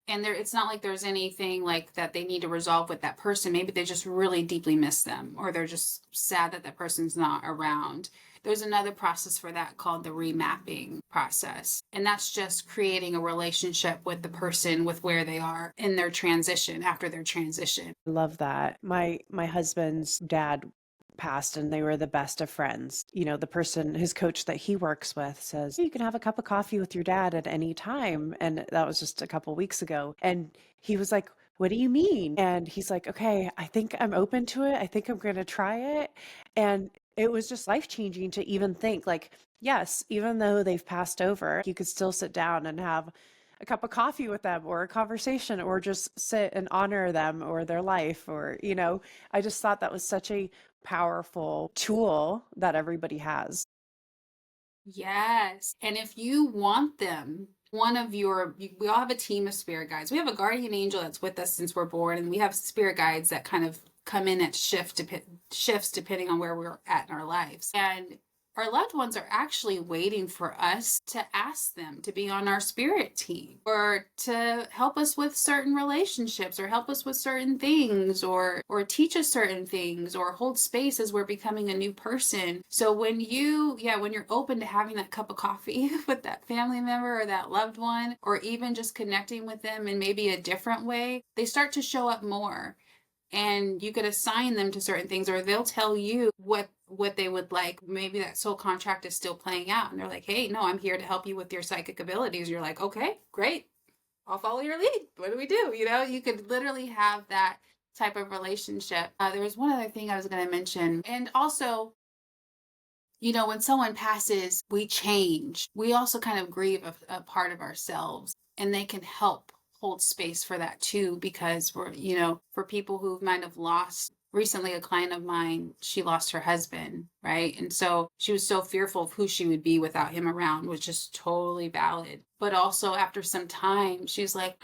and there it's not like there's anything like that they need to resolve with that person, maybe they just really deeply miss them, or they're just sad that that person's not around. There's another process for that called the remapping process, and that's just creating a relationship with the person with where they are in their transition, after their transition. I love that. My husband's dad passed and they were the best of friends. You know, the person, his coach that he works with says, you can have a cup of coffee with your dad at any time. And that was just a couple weeks ago. And he was like, what do you mean? And he's like, okay, I think I'm open to it. I think I'm going to try it. And it was just life changing to even think like, yes, even though they've passed over, you could still sit down and have a cup of coffee with them or a conversation or just sit and honor them or their life or I just thought that was such a powerful tool that everybody has. Yes. And if you want them, we all have a team of spirit guides. We have a guardian angel that's with us since we're born, and we have spirit guides that kind of come in at shifts depending on where we're at in our lives. And our loved ones are actually waiting for us to ask them to be on our spirit team, or to help us with certain relationships, or help us with certain things, or teach us certain things, or hold space as we're becoming a new person. So when you're open to having that cup of coffee with that family member or that loved one, or even just connecting with them in maybe a different way, they start to show up more, and you could assign them to certain things, or they'll tell you what they would like. Maybe that soul contract is still playing out, and they're like, hey, no, I'm here to help you with your psychic abilities. You're like, okay, great, I'll follow your lead. What do we do? You could literally have that type of relationship. There was one other thing I was going to mention, and also, when someone passes, we change. We also kind of grieve a part of ourselves, and they can help hold space for that too, because for people who might have lost. Recently, a client of mine, she lost her husband, right? And so she was so fearful of who she would be without him around, which is totally valid. But also after some time, she's like,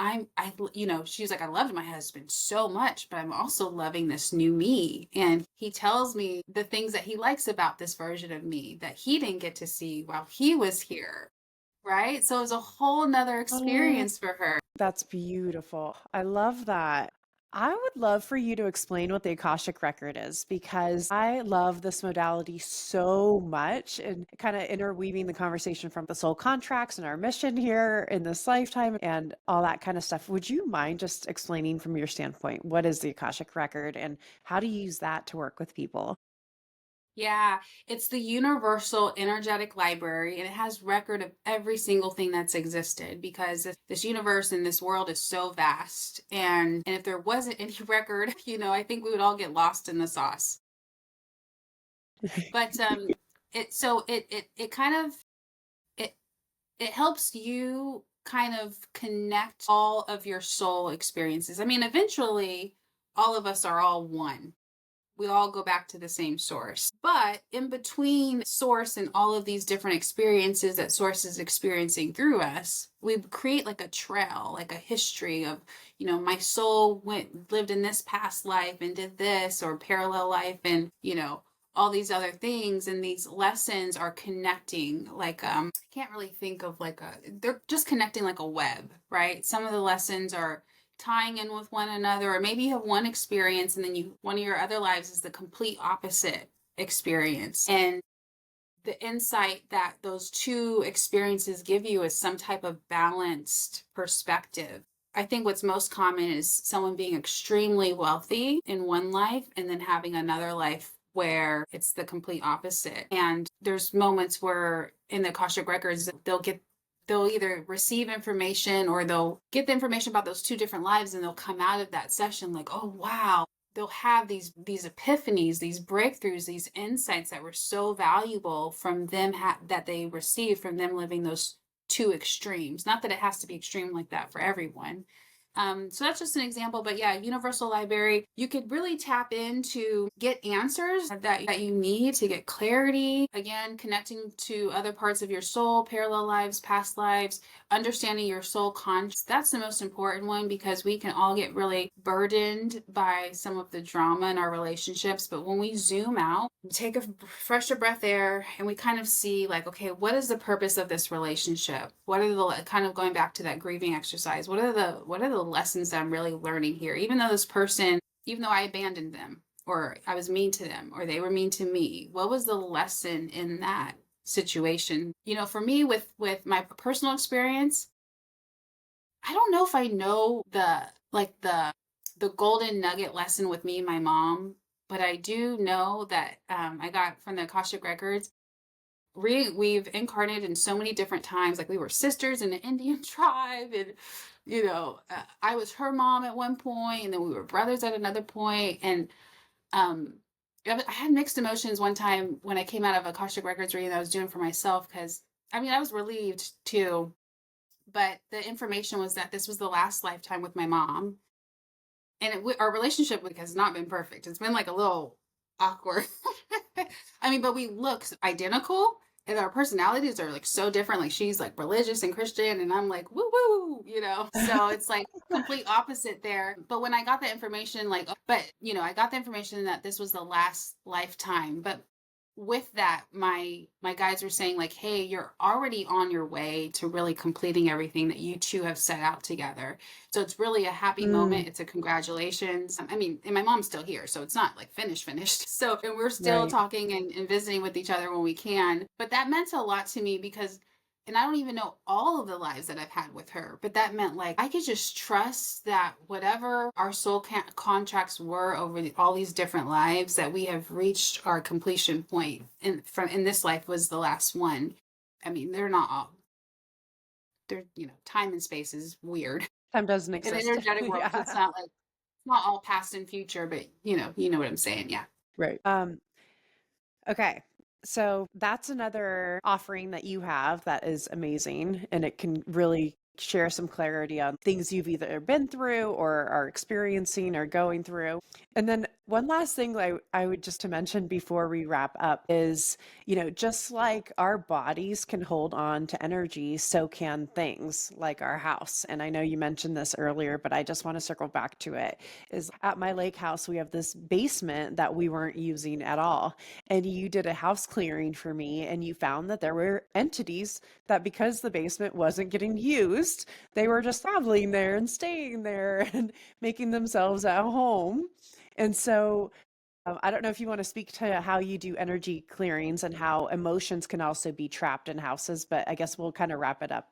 she's like, I loved my husband so much, but I'm also loving this new me. And he tells me the things that he likes about this version of me that he didn't get to see while he was here. Right. So it was a whole nother Oh, experience for her. that's beautiful. I love that. I would love for you to explain what the Akashic record is because I love this modality so much and kind of interweaving the conversation from the soul contracts and our mission here in this lifetime and all that kind of stuff. Would you mind just explaining from your standpoint what is the Akashic record and how to use that to work with people? Yeah, it's the universal energetic library, and it has record of every single thing that's existed because this universe and this world is so vast. And if there wasn't any record, I think we would all get lost in the sauce. But it kind of it it helps you kind of connect all of your soul experiences. I mean, eventually all of us are all one. We all go back to the same source. But in between source and all of these different experiences that source is experiencing through us, we create like a trail, like a history of, my soul lived in this past life and did this or parallel life and, all these other things. And these lessons are connecting like I can't really think of they're just connecting like a web, right? Some of the lessons are tying in with one another, or maybe you have one experience and then one of your other lives is the complete opposite experience, and the insight that those two experiences give you is some type of balanced perspective. I think what's most common is someone being extremely wealthy in one life and then having another life where it's the complete opposite. And there's moments where in the Akashic records they'll either receive information or they'll get the information about those two different lives, and they'll come out of that session like, oh wow, they'll have these epiphanies, these breakthroughs, these insights that were so valuable from them that they received from them living those two extremes. Not that it has to be extreme like that for everyone. So that's just an example, but yeah, universal library, you could really tap in to get answers that you need to get clarity. Again, connecting to other parts of your soul, parallel lives, past lives, understanding your soul conscious. That's the most important one because we can all get really burdened by some of the drama in our relationships. But when we zoom out, take a fresh breath air, and we kind of see like, okay, what is the purpose of this relationship? What are the kind of going back to that grieving exercise? What are the lessons that I'm really learning here? Even though I abandoned them or I was mean to them or they were mean to me, what was the lesson in that situation? For me with my personal experience, I don't know if I know the golden nugget lesson with me and my mom, but I do know that I got from the Akashic records. We've incarnated in so many different times. Like we were sisters in an Indian tribe, and I was her mom at one point, and then we were brothers at another point. And um, I had mixed emotions one time when I came out of Akashic records reading that I was doing for myself because I mean I was relieved too, but the information was that this was the last lifetime with my mom, and our relationship has not been perfect. It's been like a little awkward. I mean, but we look identical and our personalities are like so different. Like she's like religious and Christian and I'm like woo woo. So it's like complete opposite there. But when I got the information I got the information that this was the last lifetime. But with that, my guides were saying like, hey, you're already on your way to really completing everything that you two have set out together. So it's really a happy Mm, moment. It's a congratulations. I mean, and my mom's still here, so it's not like finished. So, and we're still right. talking and visiting with each other when we can. But that meant a lot to me because, and I don't even know all of the lives that I've had with her, but that meant like I could just trust that whatever our soul contracts were over all these different lives, that we have reached our completion point, and from in this life was the last one. I mean, they're not all. They're time and space is weird Time doesn't in the exist. energetic world, so it's Yeah. not like not all past and future, but you know what I'm saying, yeah. Right. Okay. So that's another offering that you have that is amazing. And it can really share some clarity on things you've either been through or are experiencing or going through. And then one last thing I would just to mention before we wrap up is, just like our bodies can hold on to energy, so can things like our house. And I know you mentioned this earlier, but I just want to circle back to it. Is at my lake house, we have this basement that we weren't using at all, and you did a house clearing for me and you found that there were entities that because the basement wasn't getting used used. They were just traveling there and staying there and making themselves at home. And so I don't know if you want to speak to how you do energy clearings and how emotions can also be trapped in houses, but I guess we'll kind of wrap it up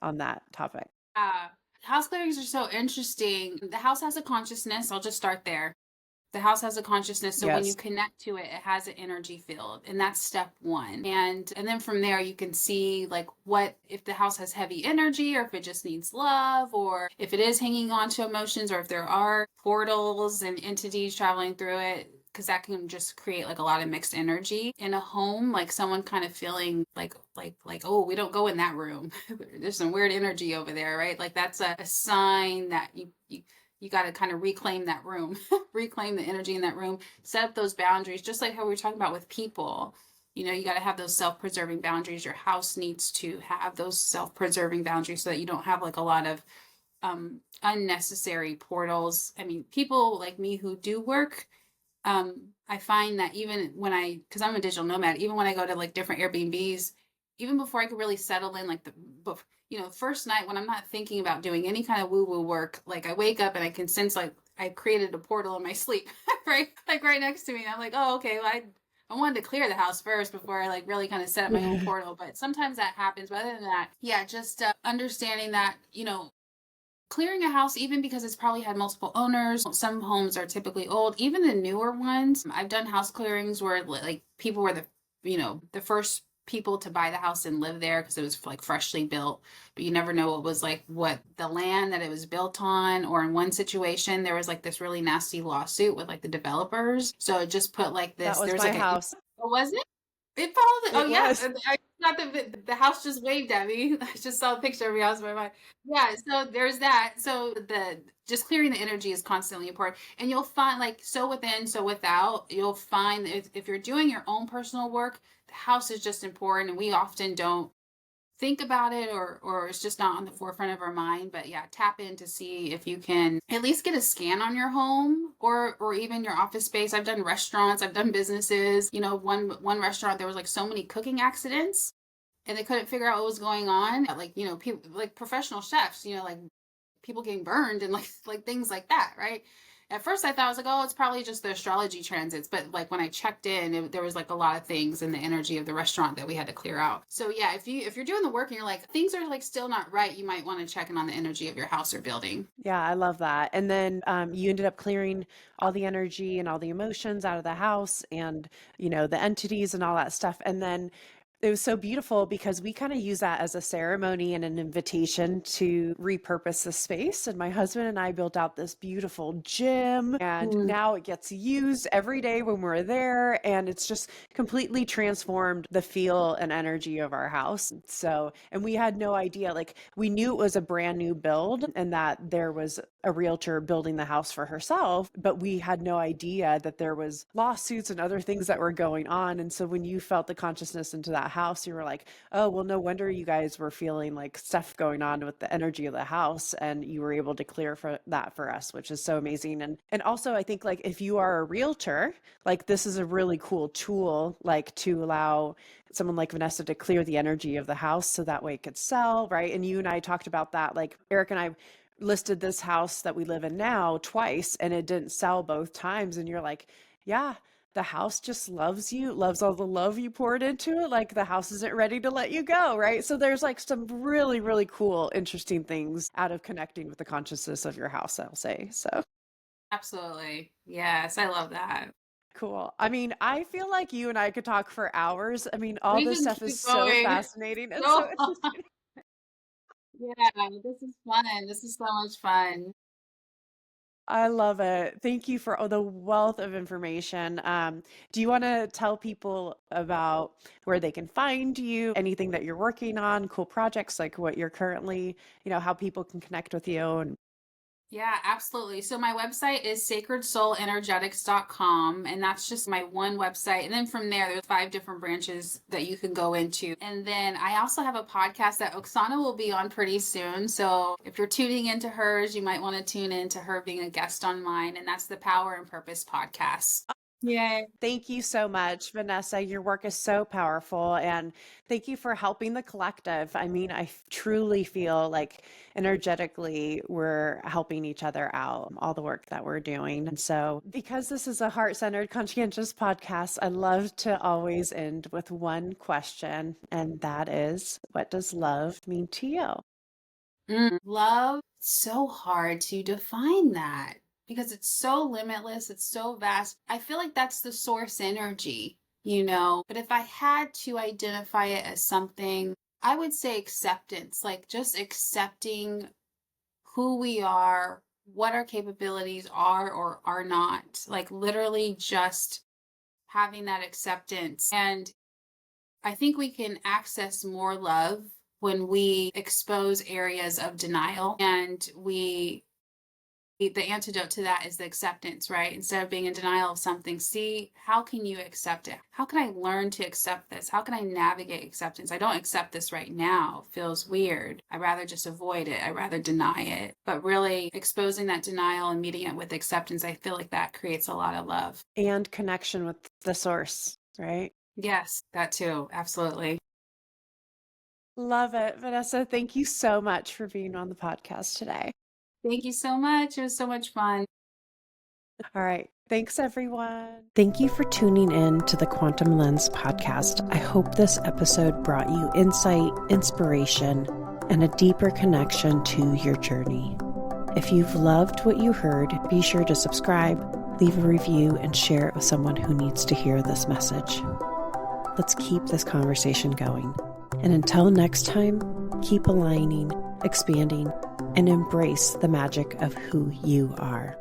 on that topic. Uh, House clearings are so interesting. The house has a consciousness. I'll just start there. The house has a consciousness, so when you Yes. connect to it, it has an energy field, and that's step one. And then from there, you can see like what if the house has heavy energy, or if it just needs love, or if it is hanging on to emotions, or if there are portals and entities traveling through it, because that can just create like a lot of mixed energy in a home, like someone kind of feeling like oh, we don't go in that room. There's some weird energy over there, right? Like that's a sign that you got to kind of reclaim that room, reclaim the energy in that room, set up those boundaries, just like how we were talking about with people. You know, you got to have those self-preserving boundaries. Your house needs to have those self-preserving boundaries so that you don't have like a lot of unnecessary portals. I mean, people like me who do work, I find that even when because I'm a digital nomad, even when I go to like different Airbnbs, even before I could really settle in, like first night when I'm not thinking about doing any kind of woo woo work, like I wake up and I can sense like I created a portal in my sleep, right? Like right next to me. And I'm like, oh, okay. Well, I wanted to clear the house first before I like really kind of set up my own portal. But sometimes that happens. But other than that, yeah, just understanding that, clearing a house, even because it's probably had multiple owners. Some homes are typically old, even the newer ones. I've done house clearings where like people were the first people to buy the house and live there because it was like freshly built, but you never know what the land that it was built on. Or in one situation, there was like this really nasty lawsuit with like the developers. So it just put like That this, was there's my like a, house. oh, was it? It followed it. Oh It yeah, was. I got the house just waved at me. I just saw a picture of your house in my mind. Yeah, so there's that. So the just clearing the energy is constantly important, and you'll find like so within, so without. You'll find if you're doing your own personal work, the house is just important, and we often don't think about it, or it's just not on the forefront of our mind. But yeah, tap in to see if you can at least get a scan on your home, or even your office space. I've done restaurants, I've done businesses. One restaurant, there was like so many cooking accidents, and they couldn't figure out what was going on. Like, people like professional chefs, like people getting burned and like things like that, right? At first I thought, I was like, oh, it's probably just the astrology transits, but like when I checked in, there was like a lot of things in the energy of the restaurant that we had to clear out. So yeah, if you're doing the work and you're like things are like still not right, you might want to check in on the energy of your house or building. Yeah, I love that. And then you ended up clearing all the energy and all the emotions out of the house and, the entities and all that stuff. And then it was so beautiful because we kind of use that as a ceremony and an invitation to repurpose the space. And my husband and I built out this beautiful gym, and Mm. now it gets used every day when we're there. And it's just completely transformed the feel and energy of our house. So, and we had no idea, like, we knew it was a brand new build and that there was a realtor building the house for herself, but we had no idea that there was lawsuits and other things that were going on. And so when you felt the consciousness into that house, you were like, oh, well, no wonder you guys were feeling like stuff going on with the energy of the house, and you were able to clear for that for us, which is so amazing. And also I think like if you are a realtor, like this is a really cool tool, like to allow someone like Vanessa to clear the energy of the house so that way it could sell, right? And you and I talked about that. Like Eric and I listed this house that we live in now twice, and it didn't sell both times. And you're like, yeah, the house just loves you, loves all the love you poured into it. Like the house isn't ready to let you go, right? So there's like some really, really cool, interesting things out of connecting with the consciousness of your house, I'll say. So Absolutely. Yes, I love that. cool. I mean, I feel like you and I could talk for hours. I mean, all We this can stuff is keep so going. fascinating and so Go on. interesting. Yeah, this is fun. This is so much fun. I love it. Thank you for all the wealth of information. Do you want to tell people about where they can find you, anything that you're working on, cool projects, like what you're currently, how people can connect with you? And Yeah, absolutely. So my website is sacredsoulenergetics.com, and that's just my one website. And then from there, there's 5 different branches that you can go into. And then I also have a podcast that Oksana will be on pretty soon. So if you're tuning into hers, you might want to tune into her being a guest on mine. And that's the Power and Purpose podcast. Yay. Thank you so much, Vanessa. Your work is so powerful. And thank you for helping the collective. I mean, truly feel like energetically we're helping each other out, all the work that we're doing. And so, because this is a heart centered, conscientious podcast, I love to always end with one question. And that is, what does love mean to you? Love, so hard to define that because it's so limitless, it's so vast. I feel like that's the source energy, But if I had to identify it as something, I would say acceptance, like just accepting who we are, what our capabilities are or are not, like literally just having that acceptance. And I think we can access more love when we expose areas of denial, and the antidote to that is the acceptance, right? Instead of being in denial of something, see, how can you accept it? How can I learn to accept this? How can I navigate acceptance? I don't accept this right now. It feels weird. I'd rather just avoid it. I'd rather deny it. But really exposing that denial and meeting it with acceptance, I feel like that creates a lot of love. And connection with the source, right? Yes, that too. Absolutely. Love it. Vanessa, thank you so much for being on the podcast today. Thank you so much. It was so much fun. All right. Thanks, everyone. Thank you for tuning in to the Quantum Lens podcast. I hope this episode brought you insight, inspiration, and a deeper connection to your journey. If you've loved what you heard, be sure to subscribe, leave a review, and share it with someone who needs to hear this message. Let's keep this conversation going. And until next time, keep aligning, expanding, and embrace the magic of who you are.